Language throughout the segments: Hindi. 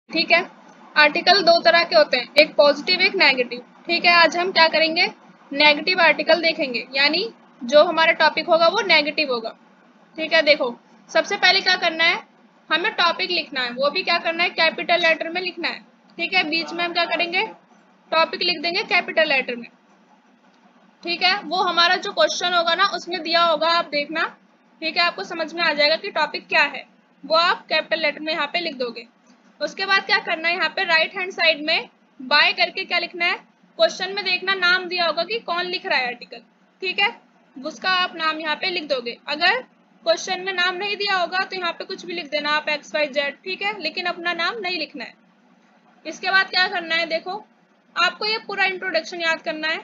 ठीक है। आर्टिकल दो तरह के होते हैं, एक पॉजिटिव एक नेगेटिव। ठीक है, आज हम क्या करेंगे, नेगेटिव आर्टिकल देखेंगे, यानी जो हमारा टॉपिक होगा वो नेगेटिव होगा। ठीक है, देखो सबसे पहले क्या करना है, हमें टॉपिक लिखना है, वो भी क्या करना है, कैपिटल लेटर में लिखना है। ठीक है, बीच में हम क्या करेंगे, टॉपिक लिख देंगे कैपिटल लेटर में। ठीक है, वो हमारा जो क्वेश्चन होगा ना उसमें दिया होगा, आप देखना। ठीक है, आपको समझ में आ जाएगा कि टॉपिक क्या है, वो आप कैपिटल लेटर में यहाँ पे लिख दोगे। उसके बाद क्या करना है, यहाँ पे राइट हैंड साइड में बाय करके क्या लिखना है, क्वेश्चन में देखना नाम दिया होगा कि कौन लिख रहा है आर्टिकल। ठीक है, उसका आप नाम यहाँ पे लिख दोगे। अगर क्वेश्चन में नाम नहीं दिया होगा तो यहाँ पे कुछ भी लिख देना आप, XYZ। ठीक है, लेकिन अपना नाम नहीं लिखना है। इसके बाद क्या करना है, देखो आपको ये पूरा इंट्रोडक्शन याद करना है।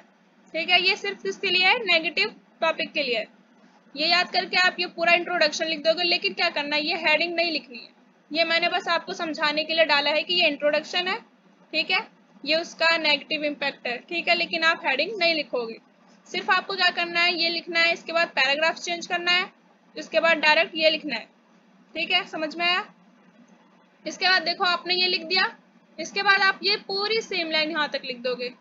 ठीक है, ये सिर्फ किसके लिए है, नेगेटिव टॉपिक के लिए है। ये याद करके आप ये पूरा इंट्रोडक्शन लिख दोगे, लेकिन क्या करना है, ये हेडिंग नहीं लिखनी है। ये मैंने बस आपको समझाने के लिए डाला है कि ये इंट्रोडक्शन है। ठीक है, ये उसका नेगेटिव इम्पैक्ट है। ठीक है, लेकिन आप हेडिंग नहीं लिखोगे, सिर्फ आपको क्या करना है, ये लिखना है। इसके बाद पैराग्राफ चेंज करना है, इसके बाद डायरेक्ट ये लिखना है। ठीक है, समझ में आया। इसके बाद देखो आपने ये लिख दिया, इसके बाद आप ये पूरी सेम लाइन यहाँ तक लिख दोगे।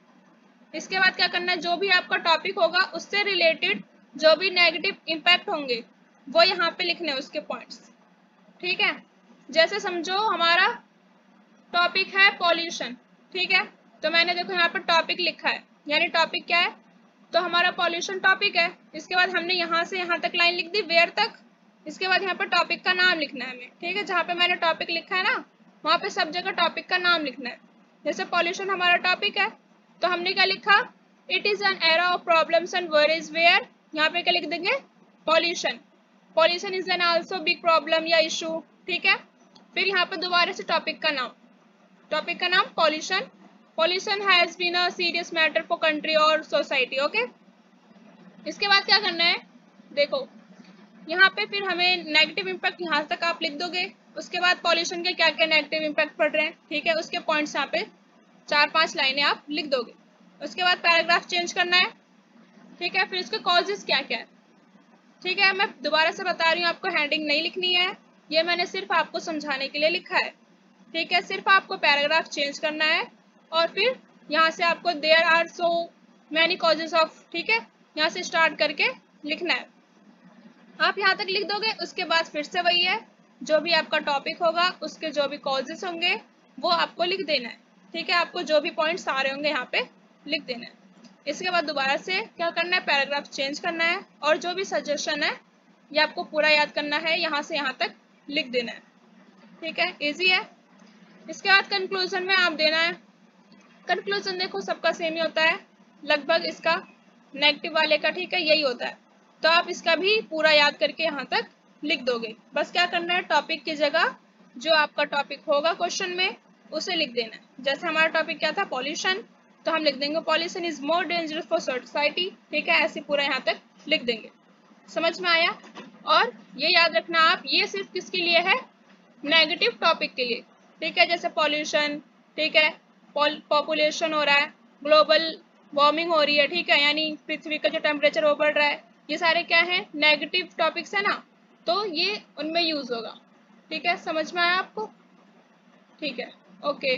इसके बाद क्या करना है, जो भी आपका टॉपिक होगा उससे रिलेटेड जो भी नेगेटिव इम्पैक्ट होंगे वो यहाँ पे लिखने हैं, उसके पॉइंट्स। ठीक है, जैसे समझो हमारा टॉपिक है पॉल्यूशन। ठीक है, तो मैंने देखो यहाँ पर टॉपिक लिखा है, यानी टॉपिक क्या है, तो हमारा पॉल्यूशन टॉपिक है। इसके बाद हमने यहाँ से यहाँ तक लाइन लिख दी, वेयर तक। इसके बाद यहाँ पर टॉपिक का नाम लिखना है हमें। ठीक है, जहाँ पे मैंने टॉपिक लिखा है ना, वहाँ पे सब जगह टॉपिक का नाम लिखना है। जैसे पॉल्यूशन हमारा टॉपिक है, तो हमने क्या लिखा, it is an era of problems and worries where, यहाँ पे क्या लिख देंगे, pollution. Pollution is an also big problem या इशू। ठीक है, फिर यहाँ पे दोबारा से टॉपिक का नाम, टॉपिक का नाम pollution. Pollution has been a serious matter for country और सोसाइटी। ओके, इसके बाद क्या करना है, देखो यहाँ पे फिर हमें नेगेटिव इम्पैक्ट यहाँ तक आप लिख दोगे। उसके बाद पॉल्यूशन के क्या क्या नेगेटिव इम्पैक्ट पड़ रहे हैं। ठीक है, उसके पॉइंट्स यहाँ पे 4-5 लाइनें आप लिख दोगे। उसके बाद पैराग्राफ चेंज करना है। ठीक है, फिर इसके कॉजेज क्या क्या है। ठीक है, मैं दोबारा से बता रही हूँ, आपको हेडिंग नहीं लिखनी है, ये मैंने सिर्फ आपको समझाने के लिए लिखा है। ठीक है, सिर्फ आपको पैराग्राफ चेंज करना है और फिर यहाँ से आपको there are so many causes of, ठीक है, यहाँ से स्टार्ट करके लिखना है। आप यहाँ तक लिख दोगे, उसके बाद फिर से वही है, जो भी आपका टॉपिक होगा उसके जो भी कॉजेस होंगे वो आपको लिख देना है। ठीक है, आपको जो भी पॉइंट्स आ रहे होंगे यहाँ पे लिख देना है। इसके बाद दोबारा से क्या करना है, पैराग्राफ चेंज करना है और जो भी सजेशन है ये आपको पूरा याद करना है, यहाँ से यहाँ तक लिख देना है। ठीक है, इजी है। इसके बाद कंक्लूजन में आप देना है, कंक्लूजन देखो सबका सेम ही होता है लगभग, इसका नेगेटिव वाले का, ठीक है, यही होता है। तो आप इसका भी पूरा याद करके यहाँ तक लिख दोगे। बस क्या करना है, टॉपिक की जगह जो आपका टॉपिक होगा क्वेश्चन में उसे लिख देना है। जैसे हमारा टॉपिक क्या था, पॉल्यूशन, तो हम लिख देंगे pollution is more dangerous for society. ठीक है, ऐसे पूरा यहाँ तक लिख देंगे। समझ में आया। और ये याद रखना आप, ये सिर्फ किसके लिए है, नेगेटिव टॉपिक के लिए। ठीक है, जैसे पॉल्यूशन, ठीक है, पॉपुलेशन हो रहा है, ग्लोबल वार्मिंग हो रही है, ठीक है, यानी पृथ्वी का जो टेम्परेचर वो बढ़ रहा है, ये सारे क्या है, नेगेटिव टॉपिक्स है ना, तो ये उनमें यूज होगा। ठीक है, समझ में आया आपको। ठीक है, ओके।